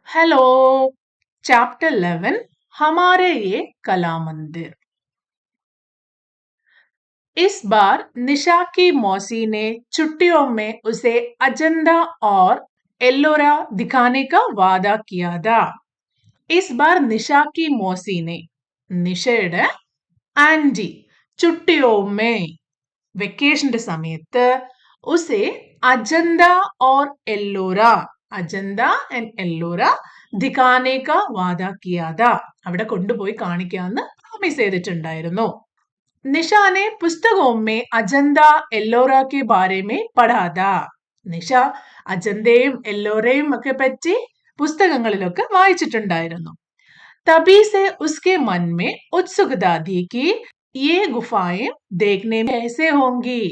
Hello. Chapter 11 हमारे ये कला मंदिर। इस बार निशा की मौसी ने छुट्टियों में उसे अजंता और एल्लोरा दिखाने का वादा किया था। इस बार निशा की मौसी ने നിഷയുടെ ആന്റി ചുട്ടിയോമേ വെക്കേഷന്റെ സമയത്ത് ഉസെ അജന്ത और എല്ലോറ അജന്ത ആൻഡ് എല്ലോറ ദിഖാനെ കാ വാദ കിയാ था അവിടെ കൊണ്ടുപോയി കാണിക്കാന്ന് പ്രോമിസ് ചെയ്തിട്ടുണ്ടായിരുന്നു. നിഷ ने पुस्तकों में अजंता एल्लोरा के बारे में पढ़ा था. നിഷ അജന്തയും എല്ലോറയും ഒക്കെ പറ്റി പുസ്തകങ്ങളിലൊക്കെ വായിച്ചിട്ടുണ്ടായിരുന്നു. तभी से उसके मन में उत्सुकता थी कि ये गुफाएं देखने में कैसे होंगी.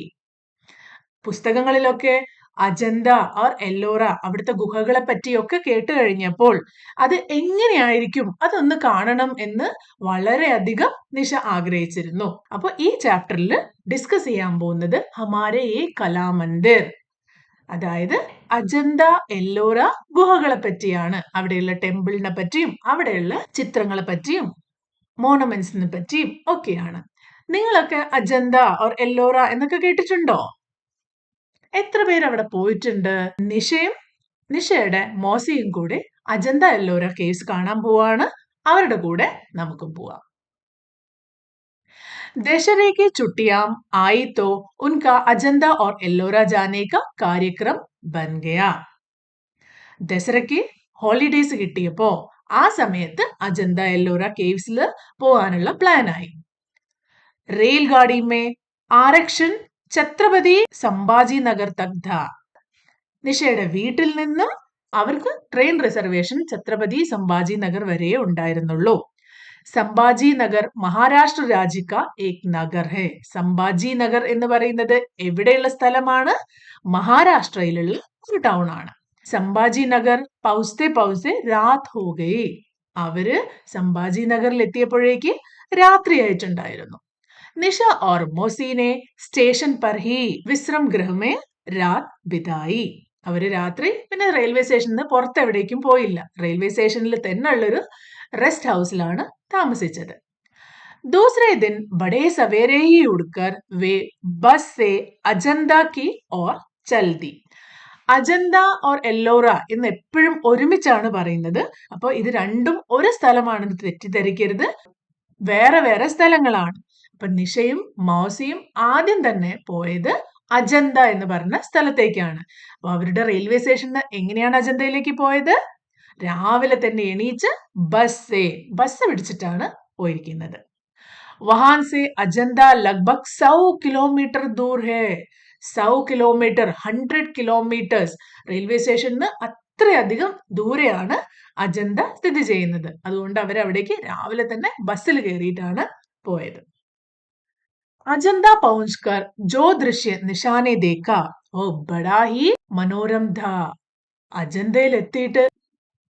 പുസ്തകങ്ങളിലൊക്കെ അജന്ത ഓർ എല്ലോറ അവിടുത്തെ ഗുഹകളെ പറ്റിയൊക്കെ കേട്ട് കഴിഞ്ഞപ്പോൾ അത് എങ്ങനെയായിരിക്കും അതൊന്ന് കാണണം എന്ന് വളരെയധികം നിഷ ആഗ്രഹിച്ചിരുന്നു. അപ്പൊ ഈ ചാപ്റ്ററിൽ ഡിസ്കസ് ചെയ്യാൻ പോകുന്നത് ഹമാരെ ഈ കലാമന്ദിർ, അതായത് അജന്ത എല്ലോറ ഗുഹകളെ പറ്റിയാണ്. അവിടെയുള്ള ടെമ്പിളിനെ പറ്റിയും അവിടെയുള്ള ചിത്രങ്ങളെ പറ്റിയും മോണമെന്റ്സിനെ പറ്റിയും ഒക്കെയാണ്. നിങ്ങളൊക്കെ അജന്ത ഓർ എല്ലോറ എന്നൊക്കെ കേട്ടിട്ടുണ്ടോ? എത്ര പേര് അവിടെ പോയിട്ടുണ്ട്? നിഷയും നിഷയുടെ മോസിയും കൂടെ അജന്ത എല്ലോറ കേവ്സ് കാണാൻ പോവാണ്. അവരുടെ കൂടെ നമുക്കും പോവാം. दशहरे की छुट्टियां आई तो उनका अजंता और एल्लोरा जाने का कार्यक्रम बन गया. ദസറയ്ക്ക് ഹോളിഡേസ് കിട്ടിയപ്പോ ആ സമയത്ത് അജന്ത എല്ലോറ കേവ്സിൽ പോകാനുള്ള പ്ലാനായി. റെയിൽഗാഡി മേ ആരക്ഷൻ ഛത്രപതി സംഭാജി നഗർ തക് ഥാ. നിഷയുടെ വീട്ടിൽ നിന്നും അവർക്ക് ട്രെയിൻ റിസർവേഷൻ ഛത്രപതി സംഭാജി നഗർ വരെ ഉണ്ടായിരുന്നുള്ളൂ. സംഭാജി നഗർ മഹാരാഷ്ട്ര രാജ്യക്ക ഏക് നഗർ ഹെ. സംഭാജി നഗർ എന്ന് പറയുന്നത് എവിടെയുള്ള സ്ഥലമാണ്? മഹാരാഷ്ട്രയിലുള്ള ഒരു ടൗൺ ആണ്. സംഭാജി നഗർ പൗസ്തെ പൗസ്തെ രാത് ഹോ ഗയി. അവര് സംഭാജി നഗറിൽ എത്തിയപ്പോഴേക്ക് രാത്രിയായിട്ടുണ്ടായിരുന്നു. നിഷ और मोसी ने സ്റ്റേഷൻ पर ही വിശ്രം ഗൃഹ में രാത് ബിതായി. അവര് രാത്രി പിന്നെ റെയിൽവേ സ്റ്റേഷനിൽ നിന്ന് പുറത്തെവിടേക്കും പോയില്ല. റെയിൽവേ സ്റ്റേഷനിൽ തന്നെ ഉള്ളൊരു റെസ്റ്റ് ഹൗസിലാണ് താമസിച്ചത്. दूसरे दिन बड़े सवेरे ही उड़कर वे बस से अजंता की ओर चल दी. അജന്ത ഓർ എല്ലോറ എന്ന് എപ്പോഴും ഒരുമിച്ചാണ് പറയുന്നത്. അപ്പൊ ഇത് രണ്ടും ഒരു സ്ഥലമാണെന്ന് തെറ്റിദ്ധരിക്കരുത്, വേറെ വേറെ സ്ഥലങ്ങളാണ്. അപ്പൊ നിഷയും മൗസിയും ആദ്യം തന്നെ പോയത് അജന്ത എന്ന് പറഞ്ഞ സ്ഥലത്തേക്കാണ്. അപ്പൊ അവരുടെ റെയിൽവേ സ്റ്റേഷനിൽ എങ്ങനെയാണ് അജന്തയിലേക്ക് പോയത്? രാവിലെ തന്നെ എണീച്ച് ബസ് പിടിച്ചിട്ടാണ് പോയിരിക്കുന്നത്. വഹാൻ സെ അജന്ത ലഗ്ഭഗ് 100 കിലോമീറ്റർ ദൂർ ഹേ. 100 കിലോമീറ്റർ, 100 കിലോമീറ്റേഴ്സ്. റെയിൽവേ സ്റ്റേഷനിൽ അത്രയധികം ദൂരെയാണ് അജന്ത സ്ഥിതി ചെയ്യുന്നത്. അതുകൊണ്ട് അവരവിടേക്ക് രാവിലെ തന്നെ ബസ്സിൽ കയറിയിട്ടാണ് പോയത്. അജന്ത പहुंचकर जो दृश्य निशा ने देखा वो बड़ा ही मनोरम था. അജന്തയിൽ എത്തിയിട്ട്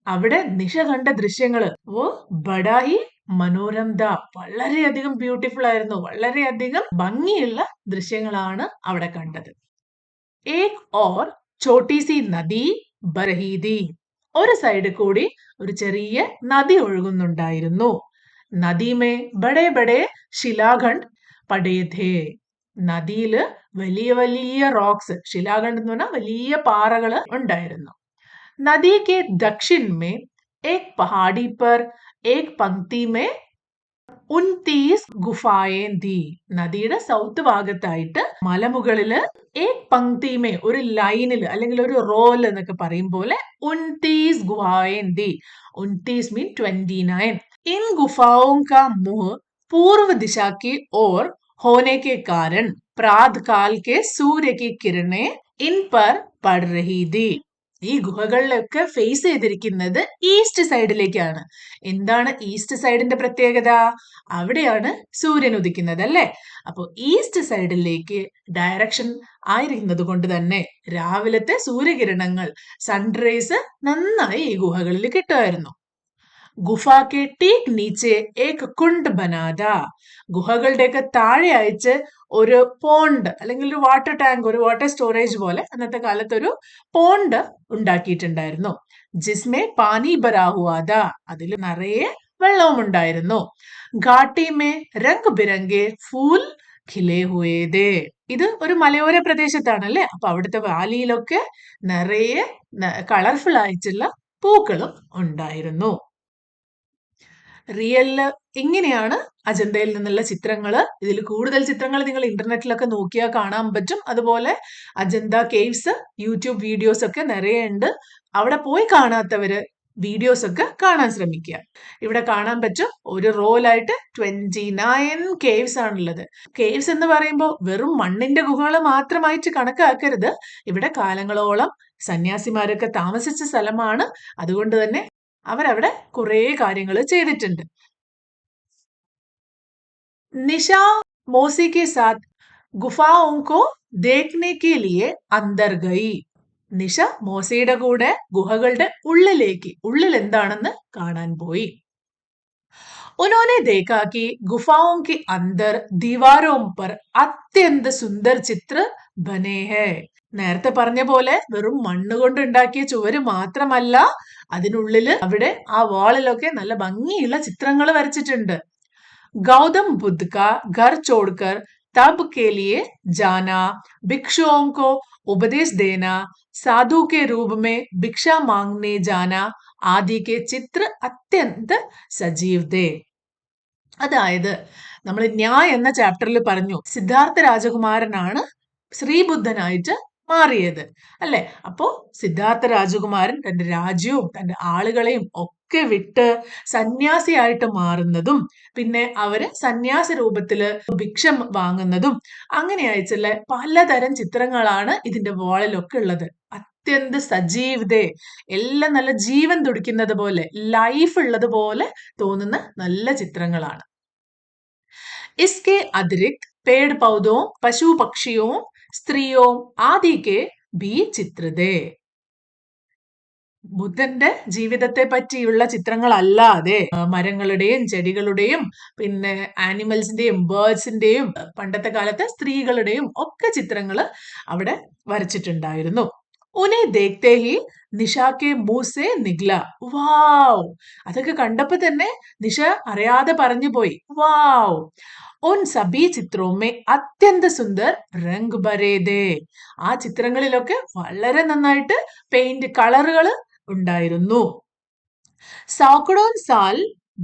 അവിടെ നിഷ കണ്ട ദൃശ്യങ്ങള് ഓ ബഡാഹി മനോരം ദ, വളരെയധികം ബ്യൂട്ടിഫുൾ ആയിരുന്നു. വളരെയധികം ഭംഗിയുള്ള ദൃശ്യങ്ങളാണ് അവിടെ കണ്ടത്. ഏക് ഓർ ചോട്ടി സി നദി ബർഹീദി. ഒരു സൈഡ് കൂടി ഒരു ചെറിയ നദി ഒഴുകുന്നുണ്ടായിരുന്നു. നദിമേ ബഡേ ബഡേ ശിലാഖണ്ഡ് പടേ ഥേ. നദിയില് വലിയ വലിയ റോക്സ്, ശിലാഖണ്ഡ് എന്ന് പറഞ്ഞാൽ വലിയ പാറകള് ഉണ്ടായിരുന്നു. नदी के दक्षिण में एक पहाड़ी पर एक पंक्ति में 29 ഗുഫായേ दी. നദിയുടെ സൗത്ത് ഭാഗത്തായിട്ട് മലമുകളില് ഏക് പങ്ക്തിമേ ഒരു ലൈനിൽ അല്ലെങ്കിൽ ഒരു റോൽ എന്നൊക്കെ പറയും പോലെ 29 ഗുഫായേ दी. 29 मीन 29. इन गुफाओं का मुंह पूर्व दिशा की ओर होने के कारण प्रातः काल के सूर्य की किरणें इन पर पड़ रही थी. ഈ ഗുഹകളിലൊക്കെ ഫേസ് ചെയ്തിരിക്കുന്നത് ഈസ്റ്റ് സൈഡിലേക്കാണ്. എന്താണ് ഈസ്റ്റ് സൈഡിന്റെ പ്രത്യേകത? അവിടെയാണ് സൂര്യൻ ഉദിക്കുന്നത് അല്ലെ. അപ്പൊ ഈസ്റ്റ് സൈഡിലേക്ക് ഡയറക്ഷൻ ആയിരിക്കുന്നത് കൊണ്ട് തന്നെ രാവിലത്തെ സൂര്യകിരണങ്ങൾ, സൺറൈസ് നന്നായി ഈ ഗുഹകളിൽ കിട്ടുമായിരുന്നു. ഗുഫ കെ ടീക് നീച്ചെ ഏക് കുണ്ട് ബനാദ. ഗുഹകളുടെയൊക്കെ താഴെ അയച്ച് ഒരു പോണ്ട് അല്ലെങ്കിൽ ഒരു വാട്ടർ ടാങ്ക്, ഒരു വാട്ടർ സ്റ്റോറേജ് പോലെ അന്നത്തെ കാലത്ത് ഒരു പോണ്ട് ഉണ്ടാക്കിയിട്ടുണ്ടായിരുന്നു. ജിസ്മെ പാനി ബരാ ഹുവാ ഥാ. അതിൽ നിറയെ വെള്ളവും ഉണ്ടായിരുന്നു. ഘാട്ടി മേ രംഗ് ബിരംഗെ ഫൂൽ ഖിലേ ഹുവേ ദേ. ഇത് ഒരു മലയോര പ്രദേശത്താണല്ലേ, അപ്പൊ അവിടുത്തെ വാലിയിലൊക്കെ നിറയെ കളർഫുൾ ആയിട്ടുള്ള പൂക്കളും ഉണ്ടായിരുന്നു. റിയലില് ഇങ്ങനെയാണ് അജന്തയിൽ നിന്നുള്ള ചിത്രങ്ങൾ. ഇതിൽ കൂടുതൽ ചിത്രങ്ങൾ നിങ്ങൾ ഇന്റർനെറ്റിലൊക്കെ നോക്കിയാൽ കാണാൻ പറ്റും. അതുപോലെ അജന്ത കേവ്സ് യൂട്യൂബ് വീഡിയോസ് ഒക്കെ നിറയെ ഉണ്ട്. അവിടെ പോയി കാണാത്തവര് വീഡിയോസ് ഒക്കെ കാണാൻ ശ്രമിക്കുക. ഇവിടെ കാണാൻ പറ്റും ഒരു റോലായിട്ട് 29 കേവ്സ് ആണുള്ളത്. കേവ്സ് എന്ന് പറയുമ്പോൾ വെറും മണ്ണിന്റെ ഗുഹകൾ മാത്രമായിട്ട് കണക്കാക്കരുത്. ഇവിടെ കാലങ്ങളോളം സന്യാസിമാരൊക്കെ താമസിച്ച സ്ഥലമാണ്. അതുകൊണ്ട് തന്നെ അവരവിടെ കുറെ കാര്യങ്ങൾ ചെയ്തിട്ടുണ്ട്. निशा मौसी के साथ गुफाओं को देखने के लिए अंदर गई. നിഷ മോസയുടെ കൂടെ ഗുഹകളുടെ ഉള്ളിൽ എന്താണെന്ന് കാണാൻ പോയി. उन्होंने देखा कि गुफाओं के अंदर दीवारों पर अत्यंत सुंदर चित्र बने हैं. നേരത്തെ പറഞ്ഞ പോലെ വെറും മണ്ണ് കൊണ്ട് ഉണ്ടാക്കിയ ചുവര് മാത്രമല്ല, അതിനുള്ളില് അവിടെ ആ വാളിലൊക്കെ നല്ല ഭംഗിയുള്ള ചിത്രങ്ങൾ വരച്ചിട്ടുണ്ട്. गौतम बुद्ध का घर छोड़कर तप के लिए जाना, भिक्षुओं को उपदेश देना, साधु के रूप में भिक्षा मांगने जाना आदि के चित्र अत्यंत सजीव थे. അതായത് നമ്മൾ ന്യായ് എന്ന ചാപ്റ്ററിൽ പറഞ്ഞു സിദ്ധാർത്ഥ രാജകുമാരനാണ് ശ്രീബുദ്ധനായിട്ട് മാറിയത് അല്ലെ. അപ്പോ സിദ്ധാർത്ഥ രാജകുമാരൻ തന്റെ രാജ്യവും തന്റെ ആളുകളെയും ഒക്കെ വിട്ട് സന്യാസിയായിട്ട് മാറുന്നതും പിന്നെ അവര് സന്യാസ രൂപത്തില് ഭിക്ഷ വാങ്ങുന്നതും അങ്ങനെ അയച്ചുള്ള പലതരം ചിത്രങ്ങളാണ് ഇതിന്റെ വാളിലൊക്കെ ഉള്ളത്. അത്യന്ത സജീവതേ, എല്ലാം നല്ല ജീവൻ തുടിക്കുന്നത് പോലെ, ലൈഫ് ഉള്ളത് പോലെ തോന്നുന്ന നല്ല ചിത്രങ്ങളാണ്. इसके अतिरिक्त पेड़ पौधों, पशु पक्षियों, സ്ത്രീയോ ആദിക്ക് ബി ചിത്രതേ. ബുദ്ധന്റെ ജീവിതത്തെ പറ്റിയുള്ള ചിത്രങ്ങളല്ലാതെ മരങ്ങളുടെയും ചെടികളുടെയും പിന്നെ ആനിമൽസിന്റെയും ബേർഡ്സിന്റെയും പണ്ടത്തെ കാലത്തെ സ്ത്രീകളുടെയും ഒക്കെ ചിത്രങ്ങൾ അവിടെ വരച്ചിട്ടുണ്ടായിരുന്നു. ഉനെ ദേഖ്തേ ഹി നിഷാക്കെ മൂസെ നിഗ്ല. വാവ്, അതൊക്കെ കണ്ടപ്പോ തന്നെ നിഷ അറിയാതെ പറഞ്ഞു പോയി വാവ്. ഉൻ സബി ചിത്രമേ അത്യന്ത സുന്ദർ രംഗ് ഭരേദേ. ആ ചിത്രങ്ങളിലൊക്കെ വളരെ നന്നായിട്ട് പെയിന്റ് കളറുകൾ ഉണ്ടായിരുന്നു. സൗക്കടോं साल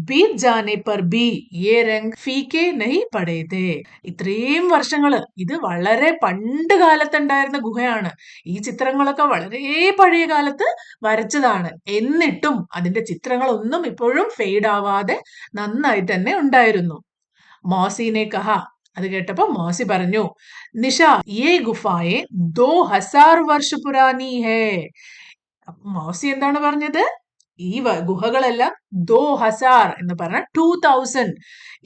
बीत जाने पर भी ये रंग फीके नहीं पड़े थे. ഇത്രയും വർഷങ്ങള്, ഇത് വളരെ പണ്ട് കാലത്തുണ്ടായിരുന്ന ഗുഹയാണ്. ഈ ചിത്രങ്ങളൊക്കെ വളരെ പഴയ കാലത്ത് വരച്ചതാണ്. എന്നിട്ടും അതിന്റെ ചിത്രങ്ങളൊന്നും ഇപ്പോഴും ഫെയ്ഡ് ആവാതെ നന്നായിട്ട് തന്നെ ഉണ്ടായിരുന്നു. മൗസിനെ കഹ, അത് കേട്ടപ്പോ മൗസി പറഞ്ഞു, നിഷ യേ ഗുഫായെ 2000 വർഷ പുരാനി ഹേ. മൗസി എന്താണ് പറഞ്ഞത്? ഈ ഗുഹകളെല്ലാം 2000 എന്ന് പറഞ്ഞ 2000.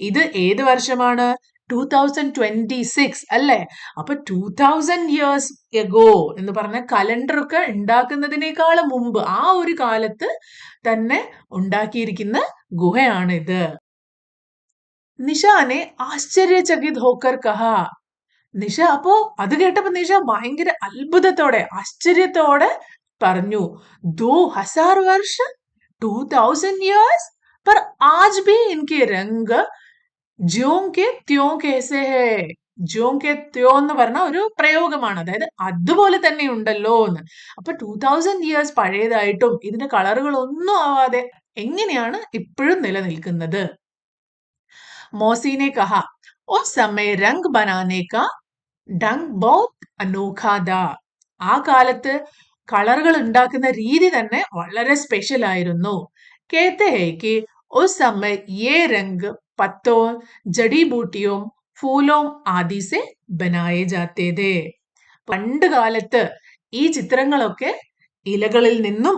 ഇത് ഏത് വർഷമാണ്? 2026 അല്ലേ? അപ്പൊ 2000 years ago എന്ന് പറഞ്ഞ കലണ്ടർ ഒക്കെ ഉണ്ടാക്കുന്നതിനേക്കാളും മുമ്പ് ആ ഒരു കാലത്ത് തന്നെ ഉണ്ടാക്കിയിരിക്കുന്ന ഗുഹയാണ് ഇത്. നിഷാനെ ആശ്ചര്യചകിത് ഹോക്കർ കഹ. നിഷ അപ്പോ അത് കേട്ടപ്പോ നിഷ ഭയങ്കര അത്ഭുതത്തോടെ ആശ്ചര്യത്തോടെ പറഞ്ഞു, 2000 വർഷ, 2000 years, पर आज भी इनके रंग ज्यों के त्यों कैसे है. ജ്യോം കെ ത്യോ എന്ന് പറഞ്ഞ ഒരു പ്രയോഗമാണ്, അതായത് അതുപോലെ തന്നെ ഉണ്ടല്ലോ എന്ന്. അപ്പൊ 2000 years പഴയതായിട്ടും ഇതിന്റെ കളറുകൾ ഒന്നും ആവാതെ എങ്ങനെയാണ് ഇപ്പോഴും നിലനിൽക്കുന്നത്? मौसी ने कहा, उस समय रंग बनाने का ढंग बहुत अनोखा था. ആ കാലത്ത് കളറുകൾ ഉണ്ടാക്കുന്ന രീതി തന്നെ വളരെ സ്പെഷ്യൽ ആയിരുന്നു. कहते हैं कि उस समय ये रंग पत्तों, जड़ी बूटियों, फूलों आदि से बनाए जाते थे. പണ്ട് കാലത്ത് ഈ ചിത്രങ്ങളൊക്കെ ഇലകളിൽ നിന്നും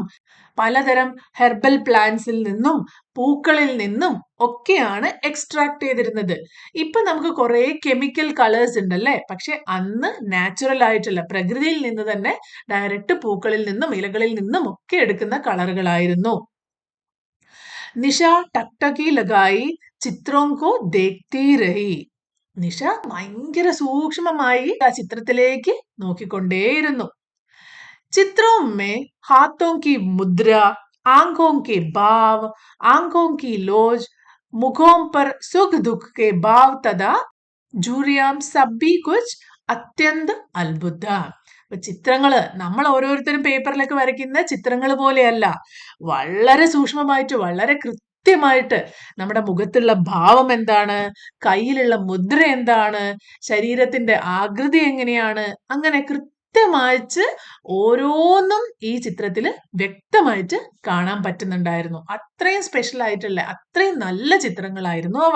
പലതരം ഹെർബൽ പ്ലാന്റ്സിൽ നിന്നും പൂക്കളിൽ നിന്നും ഒക്കെയാണ് എക്സ്ട്രാക്ട് ചെയ്തിരുന്നത്. ഇപ്പൊ നമുക്ക് കുറെ കെമിക്കൽ കളേഴ്സ് ഉണ്ടല്ലേ, പക്ഷെ അന്ന് നാച്ചുറൽ ആയിട്ടുള്ള പ്രകൃതിയിൽ നിന്ന് തന്നെ ഡയറക്റ്റ് പൂക്കളിൽ നിന്നും ഇലകളിൽ നിന്നും ഒക്കെ എടുക്കുന്ന കളറുകളായിരുന്നു. നിഷ ടക്ടക്കി ലഗായി ചിത്രോംകോ ദേഖ്തി രഹി. നിഷ ഭയങ്കര സൂക്ഷ്മമായി ആ ചിത്രത്തിലേക്ക് നോക്കിക്കൊണ്ടേയിരുന്നു. चित्रों में हाथों की मुद्रा, आंखों के भाव, आंखों की लोज, मुखों पर सुख दुख के भाव तथा ജൂറിയാം സബി കുച്ച് അത്യന്ത അത്ഭുത. ചിത്രങ്ങള് നമ്മൾ ഓരോരുത്തരും പേപ്പറിലൊക്കെ വരയ്ക്കുന്ന ചിത്രങ്ങൾ പോലെയല്ല, വളരെ സൂക്ഷ്മമായിട്ട് വളരെ കൃത്യമായിട്ട് നമ്മുടെ മുഖത്തുള്ള ഭാവം എന്താണ്, കയ്യിലുള്ള മുദ്ര എന്താണ്, ശരീരത്തിന്റെ ആകൃതി എങ്ങനെയാണ്, അങ്ങനെ കൃത്യമായിട്ട് ഓരോന്നും ഈ ചിത്രത്തിൽ വ്യക്തമായിട്ട് കാണാൻ പറ്റുന്നുണ്ടായിരുന്നു. അത്രയും സ്പെഷ്യൽ ആയിട്ടുള്ള അത്രയും നല്ല ചിത്രങ്ങളായിരുന്നു അവ.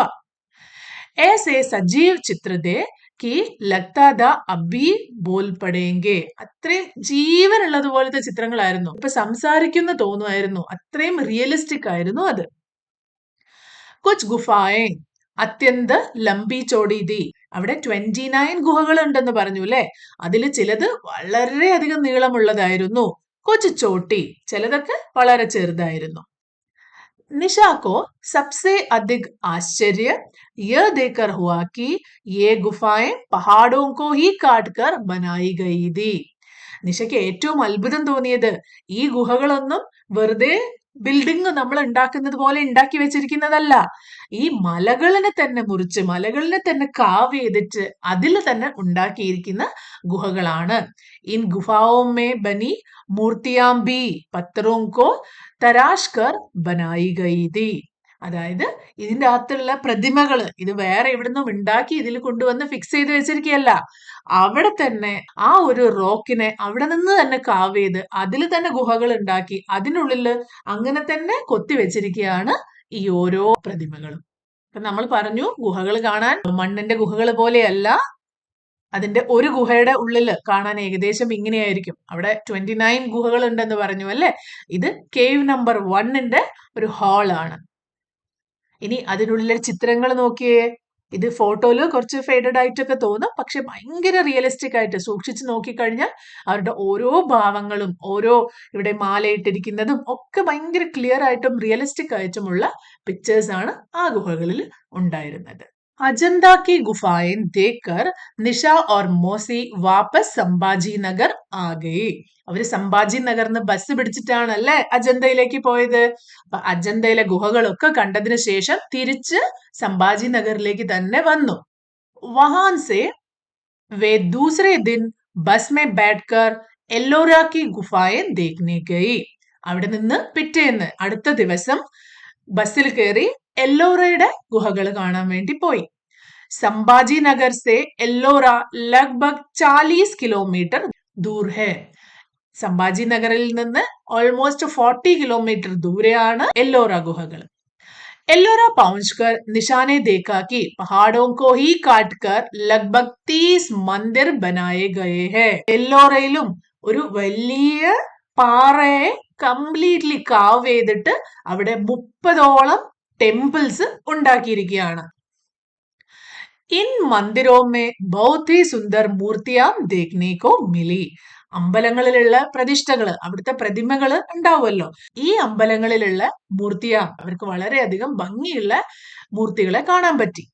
ऐसे സജീവ് ചിത്രത്തെ കി ലഗ്താ അബി ബോൽ പടേങ്കെ. അത്രയും ജീവനുള്ളതുപോലത്തെ ചിത്രങ്ങളായിരുന്നു. ഇപ്പൊ സംസാരിക്കുന്ന തോന്നുമായിരുന്നു, അത്രയും റിയലിസ്റ്റിക് ആയിരുന്നു അത്. കുച്ച് ഗുഫായെ അത്യന്ത ലംബി ചോടി തി. അവിടെ 29 ഗുഹകൾ ഉണ്ടെന്ന് പറഞ്ഞു അല്ലെ. അതിൽ ചിലത് വളരെയധികം നീളമുള്ളതായിരുന്നു. കൊച്ചു ചോട്ടി, ചിലതൊക്കെ വളരെ ചെറുതായിരുന്നു. निशा को सबसे अधिक आश्चर्य यह देखकर हुआ कि ये गुफाएं पहाड़ों को ही काटकर बनाई गई थी. നിഷയ്ക്ക് ഏറ്റവും അത്ഭുതം തോന്നിയത് ഈ ഗുഹകളൊന്നും വെറുതെ ബിൽഡിംഗ് നമ്മൾ ഉണ്ടാക്കുന്നത് പോലെ ഉണ്ടാക്കി വെച്ചിരിക്കുന്നതല്ല. ഈ മലകളിനെ തന്നെ മുറിച്ച് മലകളിനെ തന്നെ കാവ് ചെയ്തിട്ട് അതിൽ തന്നെ ഉണ്ടാക്കിയിരിക്കുന്ന ഗുഹകളാണ്. ഇൻ ഗുഫാओं ബനി മൂർത്തിയാം ഭി പത്തറോं को തരാശ് കർ ബനായി ഗയി തി. അതായത് ഇതിന്റെ അകത്തുള്ള പ്രതിമകള് ഇത് വേറെ എവിടുന്നും ഉണ്ടാക്കി ഇതിൽ കൊണ്ടുവന്ന് ഫിക്സ് ചെയ്ത് വെച്ചിരിക്കുകയല്ല. അവിടെ തന്നെ ആ ഒരു റോക്കിനെ അവിടെ നിന്ന് തന്നെ കാവ് ചെയ്ത് അതിൽ തന്നെ ഗുഹകൾ ഉണ്ടാക്കി അതിനുള്ളിൽ അങ്ങനെ തന്നെ കൊത്തി വെച്ചിരിക്കുകയാണ് ഈ ഓരോ പ്രതിമകളും. അപ്പൊ നമ്മൾ പറഞ്ഞു ഗുഹകൾ കാണാൻ മണ്ണിന്റെ ഗുഹകൾ പോലെയല്ല. അതിന്റെ ഒരു ഗുഹയുടെ ഉള്ളിൽ കാണാൻ ഏകദേശം ഇങ്ങനെയായിരിക്കും. അവിടെ 29 ഗുഹകൾ ഉണ്ടെന്ന് പറഞ്ഞു അല്ലെ. ഇത് കേവ് നമ്പർ 1ന്റെ ഒരു ഹാളാണ്. ഇനി അതിനുള്ളിലെ ചിത്രങ്ങൾ നോക്കിയേ. ഇത് ഫോട്ടോയില് കുറച്ച് ഫേഡഡ് ആയിട്ടൊക്കെ തോന്നും, പക്ഷെ ഭയങ്കര റിയലിസ്റ്റിക് ആയിട്ട് സൂക്ഷിച്ചു നോക്കിക്കഴിഞ്ഞാൽ അവരുടെ ഓരോ ഭാവങ്ങളും ഓരോ ഇവിടെ മാലയിട്ടിരിക്കുന്നതും ഒക്കെ ഭയങ്കര ക്ലിയർ ആയിട്ടും റിയലിസ്റ്റിക് ആയിട്ടുമുള്ള പിക്ചേഴ്സ് ആണ് ആ ഗുഹകളിൽ ഉണ്ടായിരുന്നത്. अजंता की गुफाएं देखकर निशा और मौसी वापस संभाजी नगर आ गई. അവര് സംഭാജി നഗറിന്ന് ബസ് പിടിച്ചിട്ടാണല്ലേ അജന്തയിലേക്ക് പോയത്. അപ്പൊ അജന്തയിലെ ഗുഹകളൊക്കെ കണ്ടതിന് ശേഷം തിരിച്ച് സംഭാജി നഗറിലേക്ക് തന്നെ വന്നു. വഹാൻ സെ വേ ദൂസരെ ദിൻ ബസ് മേ ബാഠ്കർ എല്ലോറ കി ഗുഫായെ ദേഖ്നെ ഗയി. അവിടെ നിന്ന് പിറ്റേന്ന് അടുത്ത ദിവസം ബസ്സിൽ കയറി എല്ലോറയുടെ ഗുഹകൾ കാണാൻ വേണ്ടി പോയി. സംഭാജി നഗർ സെ എല്ലോറ ലഗ്ഭഗ് 40 കിലോമീറ്റർ ദൂർ ഹെ. സംഭാജി നഗറിൽ നിന്ന് ഓൾമോസ്റ്റ് 40 കിലോമീറ്റർ ദൂരെയാണ് എല്ലോറ ഗുഹകൾ. എല്ലോറ പहुंचकर निशा ने देखा कि पहाड़ों को ही काटकर लगभग 30 मंदिर बनाए गए हैं. എല്ലോറയിലും ഒരു വലിയ പാറയെ കംപ്ലീറ്റ്ലി കാവ് ചെയ്തിട്ട് അവിടെ 30ഓളം ടെമ്പിൾസ് ഉണ്ടാക്കിയിരിക്കുകയാണ്. ഇൻ मंदिरों में बहुत ही सुंदर मूर्तियां देखने को मिली. അമ്പലങ്ങളിലുള്ള പ്രതിഷ്ഠകള് അവിടുത്തെ പ്രതിമകള് ഉണ്ടാവുമല്ലോ. ഈ അമ്പലങ്ങളിലുള്ള മൂർത്തിയാം അവർക്ക് വളരെയധികം ഭംഗിയുള്ള മൂർത്തികളെ കാണാൻ പറ്റി.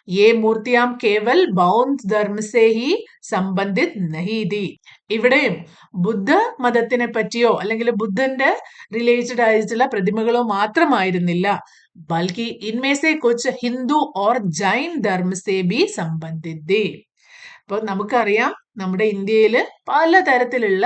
ये मूर्तियां केवल बौद्ध धर्म से ही संबंधित नहीं थी. ഇവിടെയും ബുദ്ധ മതത്തിനെ പറ്റിയോ അല്ലെങ്കിൽ ബുദ്ധന്റെ റിലേറ്റഡ് ആയിട്ടുള്ള പ്രതിമകളോ മാത്രമായിരുന്നില്ല, ബൽക്കി ഇൻമേ സെ കുച്ച് ഹിന്ദു ഓർ ജൈൻ ധർമ്മ സെ ഭി സംബന്ധിത് ഥി. അപ്പൊ നമുക്കറിയാം നമ്മുടെ ഇന്ത്യയിൽ പലതരത്തിലുള്ള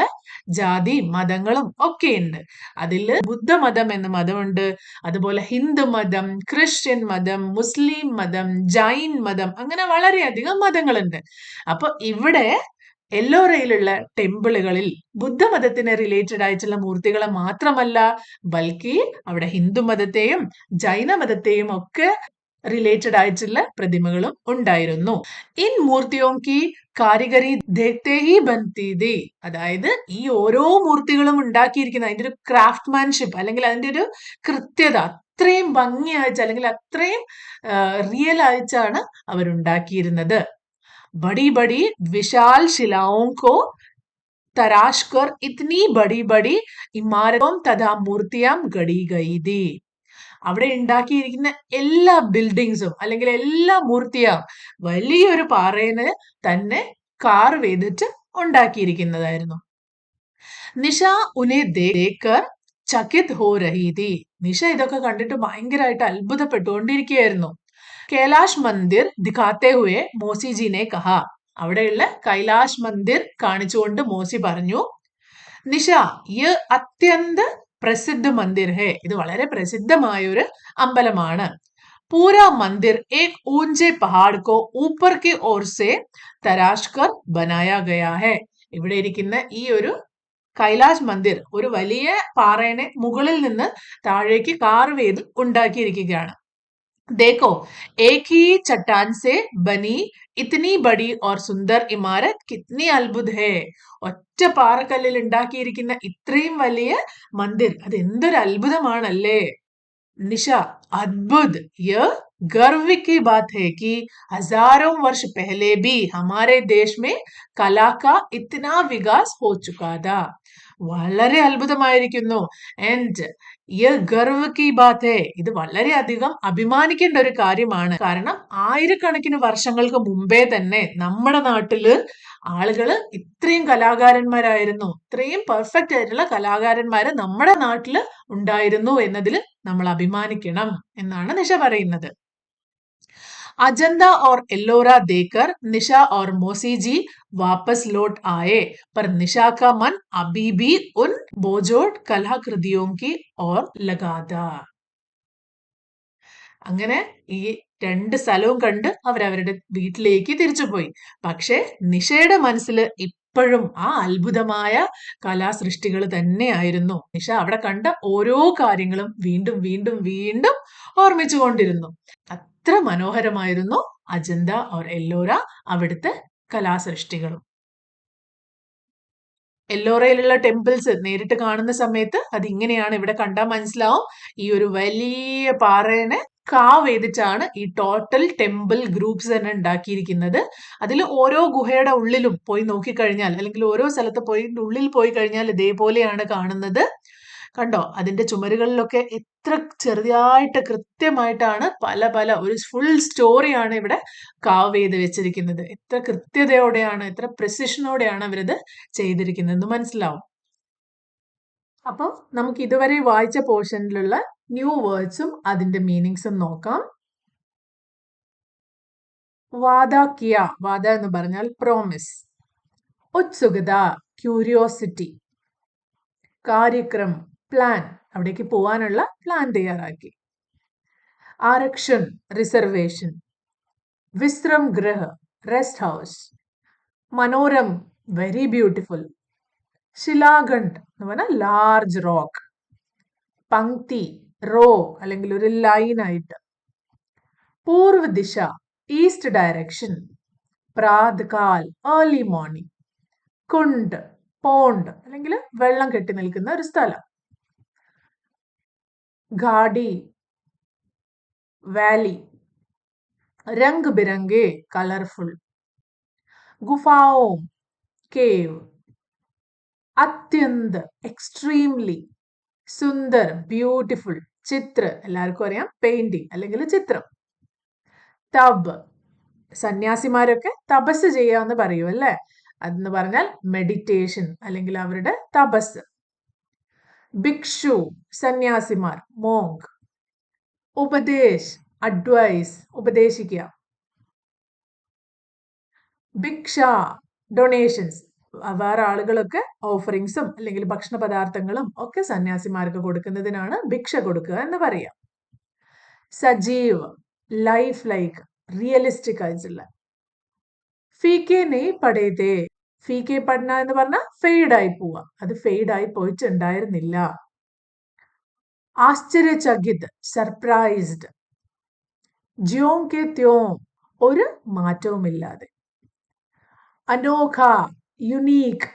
ജാതി മതങ്ങളും ഒക്കെ ഉണ്ട്. അതിൽ ബുദ്ധമതം എന്ന മതമുണ്ട്, അതുപോലെ ഹിന്ദു മതം, ക്രിസ്ത്യൻ മതം, മുസ്ലിം മതം, ജൈൻ മതം, അങ്ങനെ വളരെയധികം മതങ്ങളുണ്ട്. അപ്പൊ ഇവിടെ എല്ലോറയിലുള്ള ടെമ്പിളുകളിൽ ബുദ്ധമതത്തിന് റിലേറ്റഡ് ആയിട്ടുള്ള മൂർത്തികളെ മാത്രമല്ല, ബൽക്കി അവിടെ ഹിന്ദു മതത്തെയും ജൈന മതത്തെയും ഒക്കെ റിലേറ്റഡ് ആയിട്ടുള്ള പ്രതിമകളും ഉണ്ടായിരുന്നു. ഇൻ മൂർത്തിയോം കി കാരിഗരി ദേഖ്തേ ഹി ബൻതി ഥി. അതായത് ഈ ഓരോ മൂർത്തികളും ഉണ്ടാക്കിയിരിക്കുന്ന അതിന്റെ ഒരു ക്രാഫ്റ്റ്മാൻഷിപ്പ് അല്ലെങ്കിൽ അതിന്റെ ഒരു കൃത്യത അത്രയും ഭംഗിയായിട്ട് അല്ലെങ്കിൽ അത്രയും റിയൽ ആയിട്ടാണ് അവരുണ്ടാക്കിയിരുന്നത്. बड़ी बड़ी विशाल शिलाओं को तराश कर इतनी बड़ी बड़ी इमारतों तथा मूर्तियां गढ़ी गई थी. അവിടെ ഉണ്ടാക്കിയിരിക്കുന്ന എല്ലാ ബിൽഡിങ്സും അല്ലെങ്കിൽ എല്ലാ മൂർത്തിയും വലിയൊരു പാറയിന് തന്നെ കാർവ് ചെയ്തിട്ട് ഉണ്ടാക്കിയിരിക്കുന്നതായിരുന്നു. നിഷ ഉനെ ദേക്കർ ചകിത് ഹോ രഹി തി. നിഷ ഇതൊക്കെ കണ്ടിട്ട് ഭയങ്കരമായിട്ട് അത്ഭുതപ്പെട്ടുകൊണ്ടിരിക്കുകയായിരുന്നു. കൈലാഷ് മന്ദിർ ദിഖാത്തെ ഹുയെ മോസിജിനെ കഹ. അവിടെയുള്ള കൈലാഷ് മന്ദിർ കാണിച്ചുകൊണ്ട് മോസി പറഞ്ഞു, നിഷ യ അത്യന്ത പ്രസിദ്ധ മന്ദിർ ഹെ. ഇത് വളരെ പ്രസിദ്ധമായ ഒരു അമ്പലമാണ്. പൂരാ മന്ദിർ ഏക് ഊഞ്ചെ പഹാഡ് കോ ഊപ്പർ കി ഓർ സെ തരാശ് കർ ബനായ ഗയാ ഹെ. ഇവിടെ ഇരിക്കുന്ന ഈ ഒരു കൈലാഷ് മന്ദിർ ഒരു വലിയ പാറയെ മുകളിൽ നിന്ന് താഴേക്ക് കാർവ് ചെയ്ത് ഉണ്ടാക്കിയിരിക്കുകയാണ്. देखो एक ही चट्टान से बनी इतनी बड़ी और सुंदर इमारत कितनी अद्भुत है. ഒറ്റ പാറക്കല്ലിൽ ഉണ്ടാക്കിയിരിക്കുന്ന ഇത്രയും വലിയ മന്ദിർ അത് എന്തൊരു അത്ഭുതമാണല്ലേ. നിഷ अद्भुत यह गर्व की बात है कि हजारों वर्ष पहले भी हमारे देश में कला का इतना विकास हो चुका था. വളരെ അത്ഭുതമായിരിക്കുന്നു. ആൻഡ് യ ഗർവ് കി ബാത് ഹെ. ഇത് വളരെയധികം അഭിമാനിക്കേണ്ട ഒരു കാര്യമാണ്. കാരണം ആയിരക്കണക്കിന് വർഷങ്ങൾക്ക് മുമ്പേ തന്നെ നമ്മുടെ നാട്ടില് ആളുകള് ഇത്രയും കലാകാരന്മാരായിരുന്നു, ഇത്രയും പെർഫെക്റ്റ് ആയിട്ടുള്ള കലാകാരന്മാര് നമ്മുടെ നാട്ടില് ഉണ്ടായിരുന്നു എന്നതിൽ നമ്മൾ അഭിമാനിക്കണം എന്നാണ് നിഷ പറയുന്നത്. अजंता और एल्लोरा देकर निशा और मौसी जी वापस लौट आए, पर निशा का मन अभी भी उन बोजोड कलाकृतियों की ओर लगा था. അങ്ങനെ ഈ രണ്ട് സ്ഥലവും കണ്ട് അവരവരുടെ വീട്ടിലേക്ക് തിരിച്ചുപോയി. പക്ഷെ നിഷയുടെ മനസ്സിൽ ഇപ്പോഴും ആ അത്ഭുതമായ കലാസൃഷ്ടികൾ തന്നെയായിരുന്നു. നിഷ അവിടെ കണ്ട ഓരോ കാര്യങ്ങളും വീണ്ടും വീണ്ടും വീണ്ടും ഓർമ്മിച്ചുകൊണ്ടിരുന്നു. അത്ര മനോഹരമായിരുന്നു അജന്ത ഓർ എല്ലോറ അവിടുത്തെ കലാസൃഷ്ടികളും. എല്ലോറയിലുള്ള ടെമ്പിൾസ് നേരിട്ട് കാണുന്ന സമയത്ത് അത് ഇങ്ങനെയാണ്. ഇവിടെ കണ്ടാൽ മനസ്സിലാവും, ഈ ഒരു വലിയ പാറേനെ കാവ് ചെയ്തിട്ടാണ് ഈ ടോട്ടൽ ടെമ്പിൾ ഗ്രൂപ്പ്സ് തന്നെ ഉണ്ടാക്കിയിരിക്കുന്നത്. അതിൽ ഓരോ ഗുഹയുടെ ഉള്ളിലും പോയി നോക്കിക്കഴിഞ്ഞാൽ, അല്ലെങ്കിൽ ഓരോ സ്ഥലത്ത് പോയി ഉള്ളിൽ പോയി കഴിഞ്ഞാൽ ഇതേപോലെയാണ് കാണുന്നത്. കണ്ടോ, അതിന്റെ ചുമരുകളിലൊക്കെ എത്ര ചെറുതായിട്ട് കൃത്യമായിട്ടാണ് പല പല ഒരു ഫുൾ സ്റ്റോറിയാണ് ഇവിടെ കാവ് ചെയ്ത് വെച്ചിരിക്കുന്നത്. എത്ര കൃത്യതയോടെയാണ്, എത്ര പ്രിസിഷനോടെയാണ് അവരത് ചെയ്തിരിക്കുന്നത് മനസ്സിലാവും. അപ്പോൾ നമുക്ക് ഇതുവരെ വായിച്ച പോർഷനിലുള്ള ന്യൂ വേർഡ്സും അതിന്റെ മീനിങ്സും നോക്കാം. വാദ കിയ. വാദ എന്ന് പറഞ്ഞാൽ പ്രോമിസ്. ഉത്സുകത, ക്യൂരിയോസിറ്റി. കാര്യക്രം, പ്ലാൻ, അവിടേക്ക് പോവാനുള്ള പ്ലാൻ തയ്യാറാക്കി. ആരക്ഷൻ, റിസർവേഷൻ. വിശ്രം ഗൃഹ, റെസ്റ്റ് ഹൗസ്. മനോരം, വെരി ബ്യൂട്ടിഫുൾ. ശിലാഖണ്ഡ് എന്ന് പറഞ്ഞാൽ ലാർജ് റോക്ക്. പങ്ക്തി, റോ അല്ലെങ്കിൽ ഒരു ലൈൻ ആയിട്ട്. പൂർവ്വ ദിശ, ഈസ്റ്റ് ഡയറക്ഷൻ. പ്രാതകാൽ, ഏർലി മോർണിംഗ്. കുണ്ട്, പോണ്ട് അല്ലെങ്കിൽ വെള്ളം കെട്ടി നിൽക്കുന്ന ഒരു സ്ഥലം. ഘാടി, വാലി. രംഗ് ബിരംഗെ, കളർഫുൾ. ഗുഫാओं, കേവ്. അത്യന്ത്, എക്സ്ട്രീംലി. സുന്ദർ, ബ്യൂട്ടിഫുൾ. ചിത്ര, എല്ലാവർക്കും അറിയാം പെയിന്റിംഗ് അല്ലെങ്കിൽ ചിത്രം. തബ്, സന്യാസിമാരൊക്കെ തപസ് ചെയ്യാന്ന് പറയും അല്ലെ, അതെന്ന് പറഞ്ഞാൽ മെഡിറ്റേഷൻ അല്ലെങ്കിൽ അവരുടെ തപസ്. ഭിക്ഷു, സന്യാസിമാർ, മോങ്ക്. ഉപദേശ്, അഡ്വൈസ്, ഉപദേശിക്കുക. ഭിക്ഷ, ഡൊണേഷൻസ്, വേറെ ആളുകളൊക്കെ ഓഫറിങ്സും അല്ലെങ്കിൽ ഭക്ഷണ പദാർത്ഥങ്ങളും ഒക്കെ സന്യാസിമാർക്ക് കൊടുക്കുന്നതിനാണ് ഭിക്ഷ കൊടുക്കുക എന്ന് പറയാം. സജീവ്, ലൈഫ് ലൈക്ക്, റിയലിസ്റ്റിക് ആയിട്ടുള്ള. ഫീക്കെ നെയ് പടേതേ. ഫീക്കെ പഠന എന്ന് പറഞ്ഞാൽ ഫെയ്ഡായി പോവുക, അത് ഫെയ്ഡായി പോയിട്ടുണ്ടായിരുന്നില്ല. ആശ്ചര്യചകിത്, സർപ്രൈസ്ഡ്. ജ്യോം കെ ത്യോം, ഒരു മാറ്റവുമില്ലാതെ. അനോഖ, യുണീക്ക്.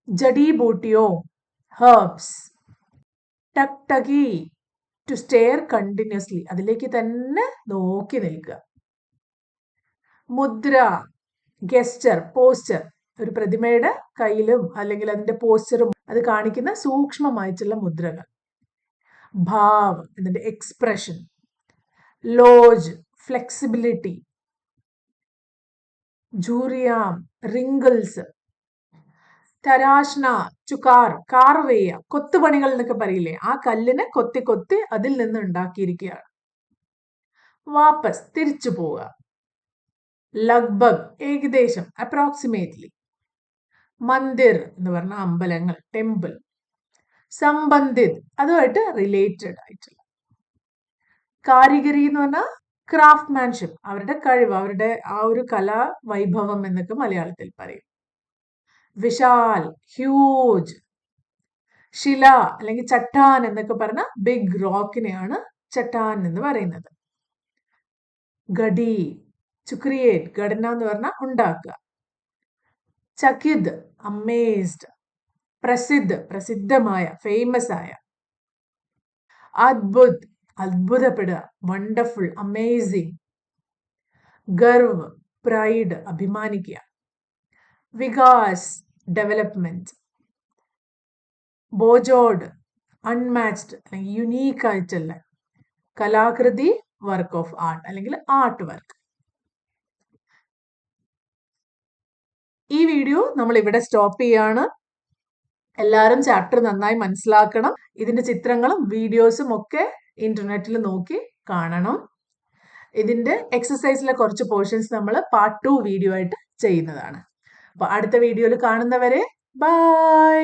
ജഡി ബൂട്ടിയോ, ഹെർബ്സ്. ടക്ടകി, ടു സ്റ്റെയർ കണ്ടിന്യൂസ്ലി, അതിലേക്ക് തന്നെ നോക്കി നിൽക്കുക. മുദ്ര, ഗെസ്റ്റർ, പോസ്റ്റർ, ഒരു പ്രതിമയുടെ കയ്യിലും അല്ലെങ്കിൽ അതിന്റെ പോസ്റ്ററും അത് കാണിക്കുന്ന സൂക്ഷ്മമായിട്ടുള്ള മുദ്രകൾ. ഭാവ് ഇതിന്റെ എക്സ്പ്രഷൻ, ലോജ് ഫ്ലെക്സിബിലിറ്റി, ജൂറിയാം റിങ്കിൾസ്, തരാഷ്ന ചുകാർ കാർവ് ചെയ്യുക, കൊത്തുപണികൾ എന്നൊക്കെ പറയില്ലേ, ആ കല്ലിനെ കൊത്തി കൊത്തി അതിൽ നിന്ന് ഉണ്ടാക്കിയിരിക്കുകയാണ്. വാപ്പസ് തിരിച്ചു പോവുക. ലഗ്ബഗ് ഏകദേശം അപ്രോക്സിമേറ്റ്ലി. മന്ദിർ എന്ന് പറഞ്ഞ അമ്പലങ്ങൾ, ടെമ്പിൾ. സംബന്ധിത് അതുമായിട്ട് റിലേറ്റഡ് ആയിട്ടുള്ള. കാരിഗരി എന്ന് പറഞ്ഞാൽ ക്രാഫ്റ്റ്മാൻഷിപ്പ്, അവരുടെ കഴിവ്, അവരുടെ ആ ഒരു കലാ വൈഭവം എന്നൊക്കെ മലയാളത്തിൽ പറയും. വിശാൽ ഹ്യൂജ്. ശില അല്ലെങ്കിൽ ചട്ടാൻ എന്നൊക്കെ പറഞ്ഞ ബിഗ് റോക്കിനെയാണ് ചട്ടാൻ എന്ന് പറയുന്നത്. ഗഡി ടു ക്രിയേറ്റ്, ഘടന എന്ന് പറഞ്ഞാൽ ഉണ്ടാക്കുക. ചകിദ് അമേസ്ഡ്. പ്രസിദ്ധ് പ്രസിദ്ധമായ ഫേമസ് ആയ. അദ്ഭുത് അത്ഭുതപ്പെടുക, വണ്ടർഫുൾ അമേസിംഗ്. ഗർവ് പ്രൈഡ് അഭിമാനിക്കുക. വികാസ് ഡെവലപ്മെന്റ്. ബോജോഡ് അൺമാച്ച്ഡ് അല്ലെങ്കിൽ യുണീക്ക് ആയിട്ടുള്ള. കലാകൃതി വർക്ക് ഓഫ് ആർട്ട് അല്ലെങ്കിൽ ആർട്ട് വർക്ക്. ഈ വീഡിയോ നമ്മൾ ഇവിടെ സ്റ്റോപ്പ് ചെയ്യാണ്. എല്ലാവരും ചാപ്റ്റർ നന്നായി മനസ്സിലാക്കണം. ഇതിന്റെ ചിത്രങ്ങളും വീഡിയോസും ഒക്കെ ഇന്റർനെറ്റിൽ നോക്കി കാണണം. ഇതിന്റെ എക്സസൈസിലെ കുറച്ച് പോർഷൻസ് നമ്മൾ പാർട്ട് 2 വീഡിയോ ആയിട്ട് ചെയ്യുന്നതാണ്. അപ്പൊ അടുത്ത വീഡിയോയിൽ കാണുന്നവരെ ബൈ.